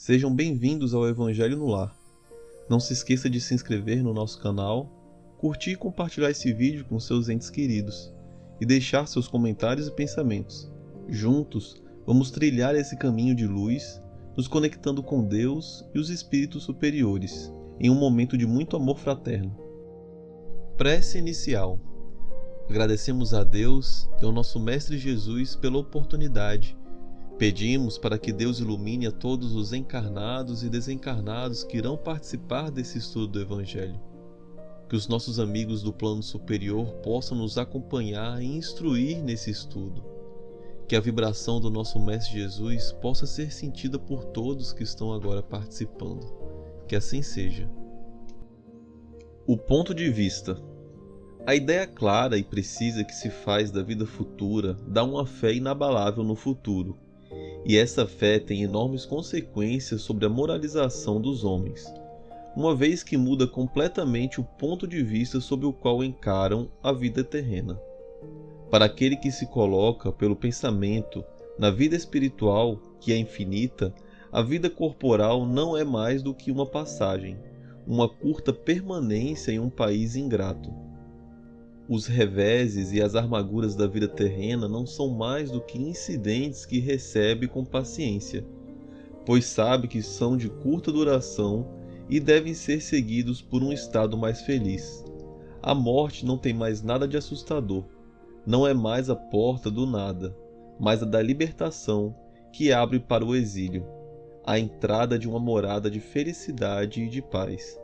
Sejam bem-vindos ao Evangelho no Lar. Não se esqueça de se inscrever no nosso canal, curtir e compartilhar esse vídeo com seus entes queridos e deixar seus comentários e pensamentos. Juntos, vamos trilhar esse caminho de luz, nos conectando com Deus e os espíritos superiores, em um momento de muito amor fraterno. Prece inicial. Agradecemos a Deus e ao nosso Mestre Jesus pela oportunidade. Pedimos para que Deus ilumine a todos os encarnados e desencarnados que irão participar desse estudo do Evangelho. Que os nossos amigos do plano superior possam nos acompanhar e instruir nesse estudo. Que a vibração do nosso Mestre Jesus possa ser sentida por todos que estão agora participando. Que assim seja. O ponto de vista. A ideia clara e precisa que se faz da vida futura dá uma fé inabalável no futuro. E essa fé tem enormes consequências sobre a moralização dos homens, uma vez que muda completamente o ponto de vista sob o qual encaram a vida terrena. Para aquele que se coloca pelo pensamento na vida espiritual, que é infinita, a vida corporal não é mais do que uma passagem, uma curta permanência em um país ingrato. Os reveses e as amarguras da vida terrena não são mais do que incidentes que recebe com paciência, pois sabe que são de curta duração e devem ser seguidos por um estado mais feliz. A morte não tem mais nada de assustador, não é mais a porta do nada, mas a da libertação que abre para o exílio, a entrada de uma morada de felicidade e de paz,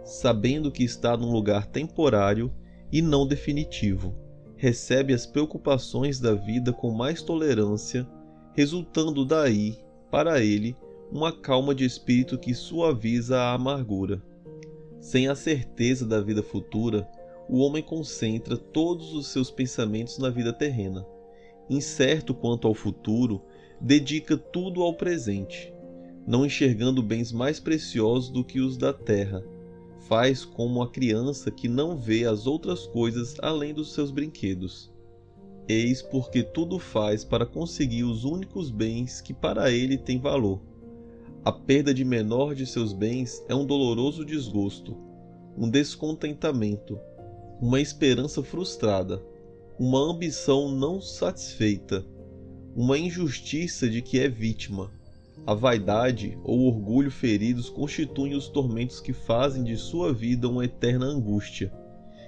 sabendo que está num lugar temporário e não definitivo, recebe as preocupações da vida com mais tolerância, resultando daí, para ele, uma calma de espírito que suaviza a amargura. Sem a certeza da vida futura, o homem concentra todos os seus pensamentos na vida terrena. Incerto quanto ao futuro, dedica tudo ao presente, não enxergando bens mais preciosos do que os da terra. Faz como a criança que não vê as outras coisas além dos seus brinquedos. Eis porque tudo faz para conseguir os únicos bens que para ele têm valor. A perda de menor de seus bens é um doloroso desgosto, um descontentamento, uma esperança frustrada, uma ambição não satisfeita, uma injustiça de que é vítima. A vaidade ou orgulho feridos constituem os tormentos que fazem de sua vida uma eterna angústia,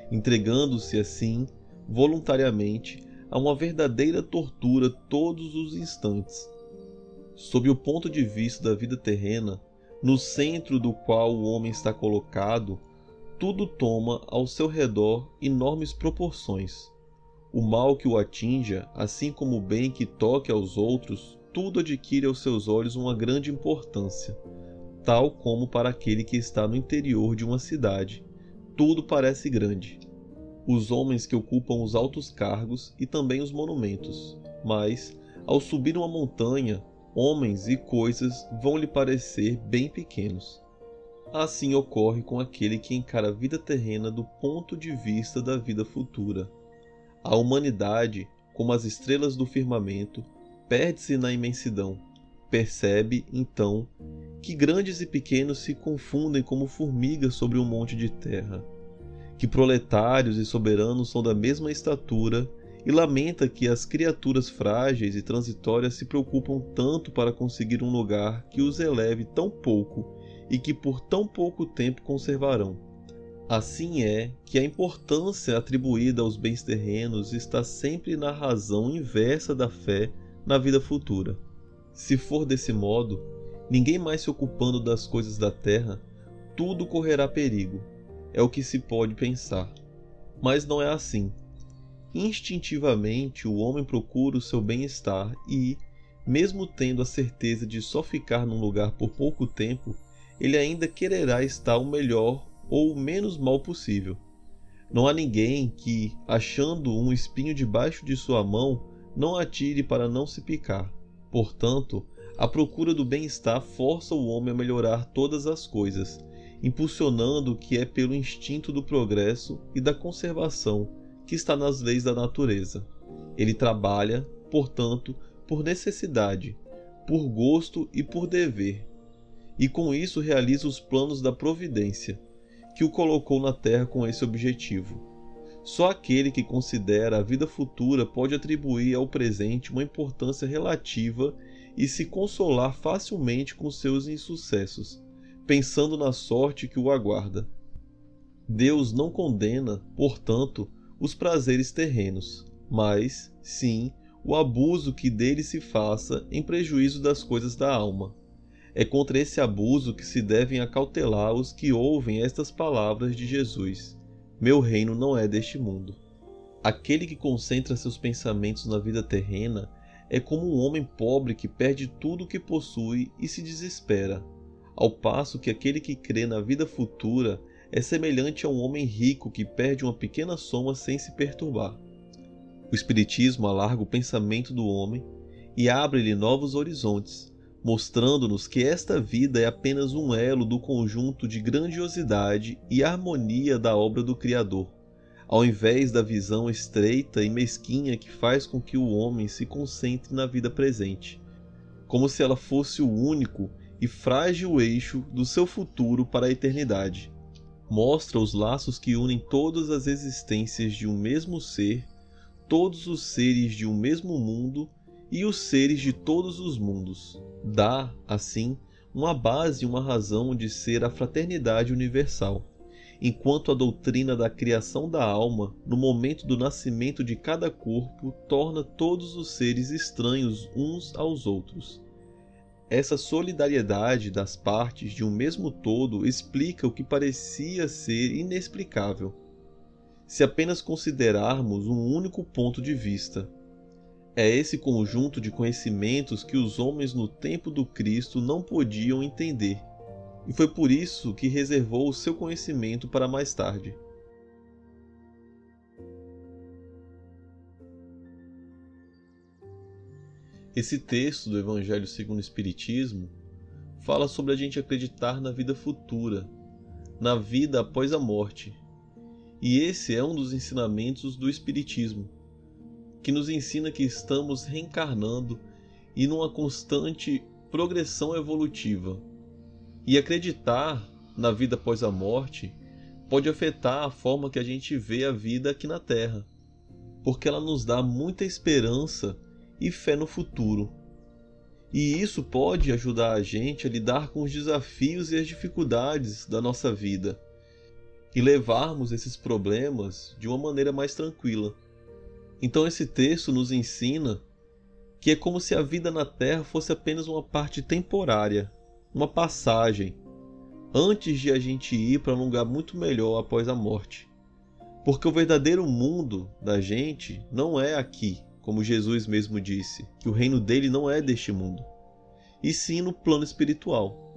entregando-se assim, voluntariamente, a uma verdadeira tortura todos os instantes. Sob o ponto de vista da vida terrena, no centro do qual o homem está colocado, tudo toma ao seu redor enormes proporções. O mal que o atinja, assim como o bem que toque aos outros, tudo adquire aos seus olhos uma grande importância, tal como para aquele que está no interior de uma cidade. Tudo parece grande. Os homens que ocupam os altos cargos e também os monumentos, mas, ao subir uma montanha, homens e coisas vão lhe parecer bem pequenos. Assim ocorre com aquele que encara a vida terrena do ponto de vista da vida futura. A humanidade, como as estrelas do firmamento, perde-se na imensidão. Percebe, então, que grandes e pequenos se confundem como formigas sobre um monte de terra, que proletários e soberanos são da mesma estatura, e lamenta que as criaturas frágeis e transitórias se preocupam tanto para conseguir um lugar que os eleve tão pouco e que por tão pouco tempo conservarão. Assim é que a importância atribuída aos bens terrenos está sempre na razão inversa da fé na vida futura. Se for desse modo, ninguém mais se ocupando das coisas da terra, tudo correrá perigo. É o que se pode pensar. Mas não é assim. Instintivamente, o homem procura o seu bem-estar e, mesmo tendo a certeza de só ficar num lugar por pouco tempo, ele ainda quererá estar o melhor ou o menos mal possível. Não há ninguém que, achando um espinho debaixo de sua mão, não atire para não se picar. Portanto, a procura do bem-estar força o homem a melhorar todas as coisas, impulsionando o que é pelo instinto do progresso e da conservação que está nas leis da natureza. Ele trabalha, portanto, por necessidade, por gosto e por dever. e com isso realiza os planos da providência, que o colocou na Terra com esse objetivo. Só aquele que considera a vida futura pode atribuir ao presente uma importância relativa e se consolar facilmente com seus insucessos, pensando na sorte que o aguarda. Deus não condena, portanto, os prazeres terrenos, mas, sim, o abuso que dele se faça em prejuízo das coisas da alma. É contra esse abuso que se devem acautelar os que ouvem estas palavras de Jesus: meu reino não é deste mundo. Aquele que concentra seus pensamentos na vida terrena é como um homem pobre que perde tudo o que possui e se desespera, ao passo que aquele que crê na vida futura é semelhante a um homem rico que perde uma pequena soma sem se perturbar. O Espiritismo alarga o pensamento do homem e abre-lhe novos horizontes, mostrando-nos que esta vida é apenas um elo do conjunto de grandiosidade e harmonia da obra do Criador, ao invés da visão estreita e mesquinha que faz com que o homem se concentre na vida presente, como se ela fosse o único e frágil eixo do seu futuro para a eternidade. Mostra os laços que unem todas as existências de um mesmo ser, todos os seres de um mesmo mundo e os seres de todos os mundos. Dá, assim, uma base e uma razão de ser a fraternidade universal, enquanto a doutrina da criação da alma, no momento do nascimento de cada corpo, torna todos os seres estranhos uns aos outros. Essa solidariedade das partes de um mesmo todo explica o que parecia ser inexplicável, se apenas considerarmos um único ponto de vista. É esse conjunto de conhecimentos que os homens no tempo do Cristo não podiam entender, e foi por isso que reservou o seu conhecimento para mais tarde. Esse texto do Evangelho segundo o Espiritismo fala sobre a gente acreditar na vida futura, na vida após a morte. E esse é um dos ensinamentos do Espiritismo, que nos ensina que estamos reencarnando e numa constante progressão evolutiva. E acreditar na vida após a morte pode afetar a forma que a gente vê a vida aqui na Terra, porque ela nos dá muita esperança e fé no futuro. E isso pode ajudar a gente a lidar com os desafios e as dificuldades da nossa vida e levarmos esses problemas de uma maneira mais tranquila. Então esse texto nos ensina que é como se a vida na Terra fosse apenas uma parte temporária, uma passagem, antes de a gente ir para um lugar muito melhor após a morte. Porque o verdadeiro mundo da gente não é aqui, como Jesus mesmo disse, que o reino dele não é deste mundo, e sim no plano espiritual.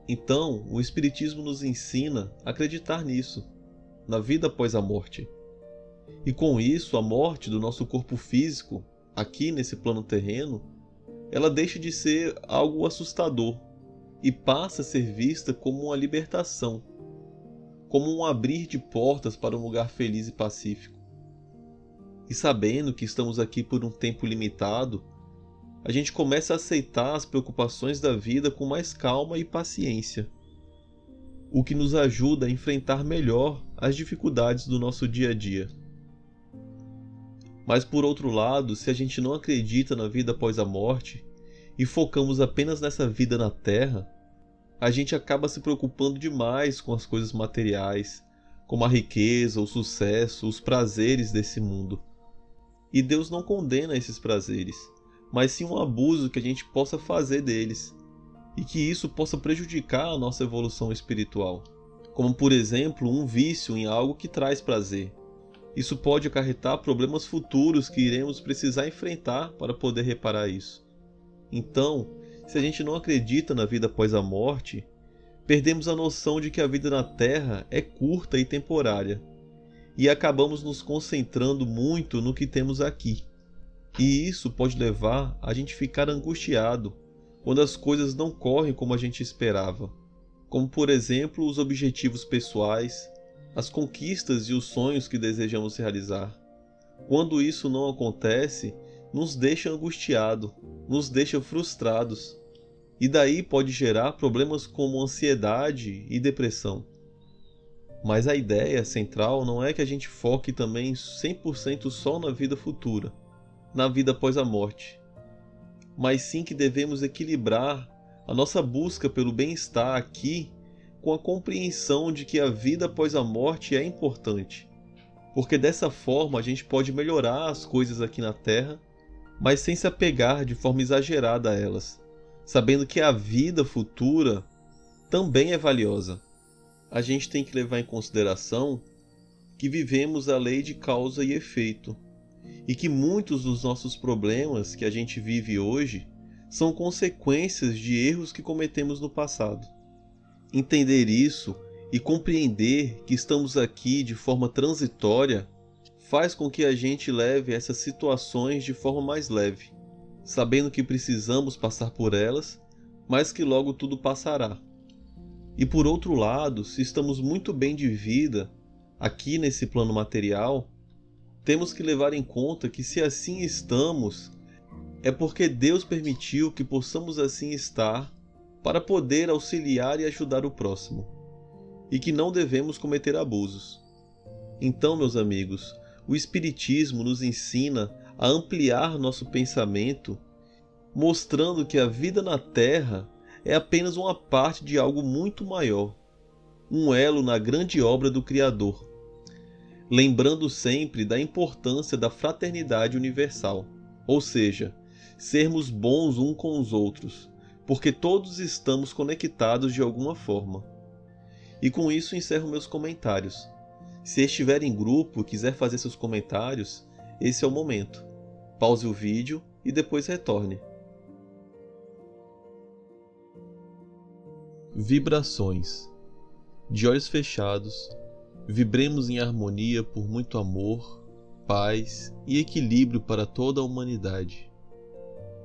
Então, o Espiritismo nos ensina a acreditar nisso, na vida após a morte. E com isso, a morte do nosso corpo físico, aqui nesse plano terreno, ela deixa de ser algo assustador e passa a ser vista como uma libertação, como um abrir de portas para um lugar feliz e pacífico. E sabendo que estamos aqui por um tempo limitado, a gente começa a aceitar as preocupações da vida com mais calma e paciência, o que nos ajuda a enfrentar melhor as dificuldades do nosso dia a dia. Mas por outro lado, se a gente não acredita na vida após a morte e focamos apenas nessa vida na Terra, a gente acaba se preocupando demais com as coisas materiais, como a riqueza, o sucesso, os prazeres desse mundo. E Deus não condena esses prazeres, mas sim um abuso que a gente possa fazer deles, e que isso possa prejudicar a nossa evolução espiritual, como por exemplo um vício em algo que traz prazer. Isso pode acarretar problemas futuros que iremos precisar enfrentar para poder reparar isso. Então, se a gente não acredita na vida após a morte, perdemos a noção de que a vida na Terra é curta e temporária, e acabamos nos concentrando muito no que temos aqui. E isso pode levar a gente ficar angustiado quando as coisas não correm como a gente esperava, como por exemplo os objetivos pessoais, as conquistas e os sonhos que desejamos realizar. Quando isso não acontece, nos deixa angustiados, nos deixa frustrados. e daí pode gerar problemas como ansiedade e depressão. Mas a ideia central não é que a gente foque também 100% só na vida futura, na vida após a morte, mas sim que devemos equilibrar a nossa busca pelo bem-estar aqui com a compreensão de que a vida após a morte é importante, porque dessa forma a gente pode melhorar as coisas aqui na Terra, mas sem se apegar de forma exagerada a elas, sabendo que a vida futura também é valiosa. A gente tem que levar em consideração que vivemos a lei de causa e efeito, e que muitos dos nossos problemas que a gente vive hoje são consequências de erros que cometemos no passado. Entender isso e compreender que estamos aqui de forma transitória faz com que a gente leve essas situações de forma mais leve, sabendo que precisamos passar por elas, mas que logo tudo passará. E por outro lado, se estamos muito bem de vida aqui nesse plano material, temos que levar em conta que se assim estamos, é porque Deus permitiu que possamos assim estar para poder auxiliar e ajudar o próximo, e que não devemos cometer abusos. Então, meus amigos, o Espiritismo nos ensina a ampliar nosso pensamento, mostrando que a vida na Terra é apenas uma parte de algo muito maior, um elo na grande obra do Criador, lembrando sempre da importância da fraternidade universal, ou seja, sermos bons uns com os outros, porque todos estamos conectados de alguma forma. E com isso encerro meus comentários. Se estiver em grupo e quiser fazer seus comentários, esse é o momento. Pause o vídeo e depois retorne. Vibrações. De olhos fechados, vibremos em harmonia por muito amor, paz e equilíbrio para toda a humanidade.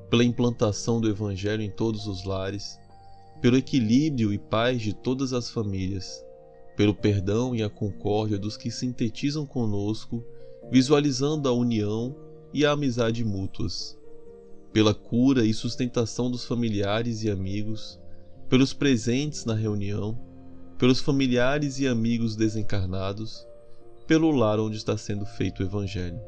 Pela implantação do Evangelho em todos os lares, pelo equilíbrio e paz de todas as famílias, pelo perdão e a concórdia dos que sintetizam conosco, visualizando a união e a amizade mútuas, pela cura e sustentação dos familiares e amigos, pelos presentes na reunião, pelos familiares e amigos desencarnados, pelo lar onde está sendo feito o Evangelho.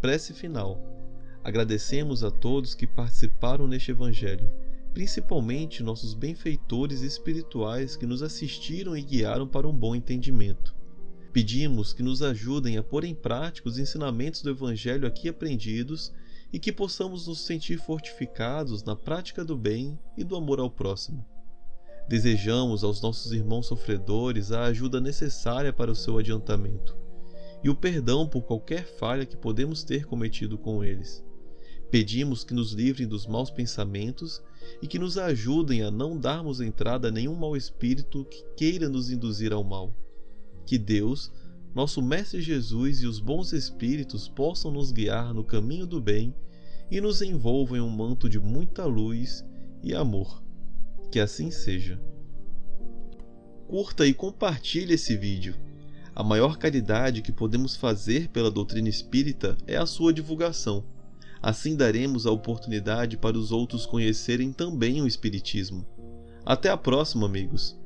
Prece final. Agradecemos a todos que participaram neste Evangelho, principalmente nossos benfeitores espirituais que nos assistiram e guiaram para um bom entendimento. Pedimos que nos ajudem a pôr em prática os ensinamentos do Evangelho aqui aprendidos e que possamos nos sentir fortificados na prática do bem e do amor ao próximo. Desejamos aos nossos irmãos sofredores a ajuda necessária para o seu adiantamento e o perdão por qualquer falha que podemos ter cometido com eles. Pedimos que nos livrem dos maus pensamentos e que nos ajudem a não darmos entrada a nenhum mau espírito que queira nos induzir ao mal. Que Deus, nosso Mestre Jesus e os bons espíritos possam nos guiar no caminho do bem e nos envolvam em um manto de muita luz e amor. Que assim seja. Curta e compartilhe esse vídeo. A maior caridade que podemos fazer pela doutrina espírita é a sua divulgação. Assim daremos a oportunidade para os outros conhecerem também o Espiritismo. Até a próxima, amigos!